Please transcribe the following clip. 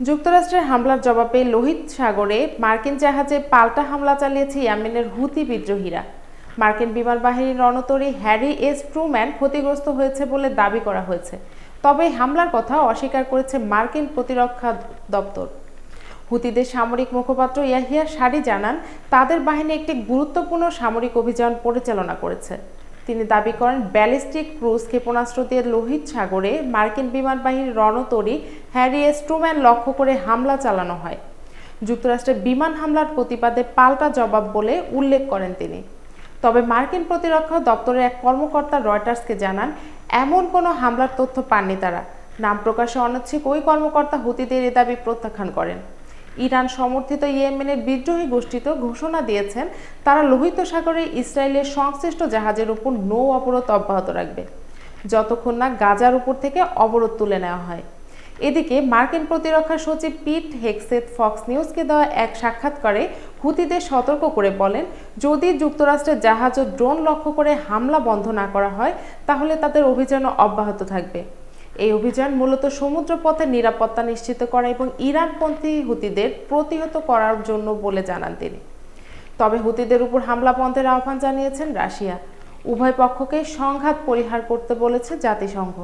যুক্তরাষ্ট্রের হামলার জবাবে লোহিত সাগরে মার্কিন জাহাজে পাল্টা হামলা চালিয়েছে ইয়েমেনের হুতি বিদ্রোহীরা। মার্কিন বিমান বাহিনীর রণতরী হ্যারি এস ট্রুম্যান ক্ষতিগ্রস্ত হয়েছে বলে দাবি করা হয়েছে, তবে হামলার কথা অস্বীকার করেছে মার্কিন প্রতিরক্ষা দপ্তর। হুতিদের সামরিক মুখপাত্র ইয়াহিয়া সারি জানান, তাদের বাহিনী একটি গুরুত্বপূর্ণ সামরিক অভিযান পরিচালনা করেছে। তিনি দাবি করেন, ব্যালিস্টিক ক্রুজ ক্ষেপণাস্ত্র দিয়ে লোহিত সাগরে মার্কিন বিমান বাহিনীর রণতরী হ্যারি এস ট্রুম্যান লক্ষ্য করে হামলা চালানো হয়। যুক্তরাষ্ট্রের বিমান হামলার প্রতিবাদে পাল্টা জবাব বলে উল্লেখ করেন তিনি। তবে মার্কিন প্রতিরক্ষা দপ্তরের এক কর্মকর্তা রয়টার্সকে জানান, এমন কোনো হামলার তথ্য পাননি তারা। নাম প্রকাশে অনিচ্ছুক ওই কর্মকর্তা হুতিদের এ দাবি প্রত্যাখ্যান করেন। ইরান সমর্থিত ইয়েমেনের বিদ্রোহী গোষ্ঠীতে ঘোষণা দিয়েছেন, তারা লোহিত সাগরে ইসরায়েলের সংশ্লিষ্ট জাহাজের উপর নৌ অবরোধ অব্যাহত রাখবে, যতক্ষণ না গাজার উপর থেকে অবরোধ তুলে নেওয়া হয়। এদিকে মার্কিন প্রতিরক্ষা সচিব পিট হেগসেথ ফক্স নিউজকে দেওয়া এক সাক্ষাৎকারে হুতিদের সতর্ক করে বলেন, যদি যুক্তরাষ্ট্রের জাহাজ ও ড্রোন লক্ষ্য করে হামলা বন্ধ না করা হয়, তাহলে তাদের অভিযানও অব্যাহত থাকবে। এই অভিযান মূলত সমুদ্রপথের নিরাপত্তা নিশ্চিত করা এবং ইরানপন্থী হুতিদের প্রতিহত করার জন্য বলে জানান তিনি। তবে হুতিদের উপর হামলা বন্ধের আহ্বান জানিয়েছেন রাশিয়া। উভয় পক্ষকে সংঘাত পরিহার করতে বলেছে জাতিসংঘ।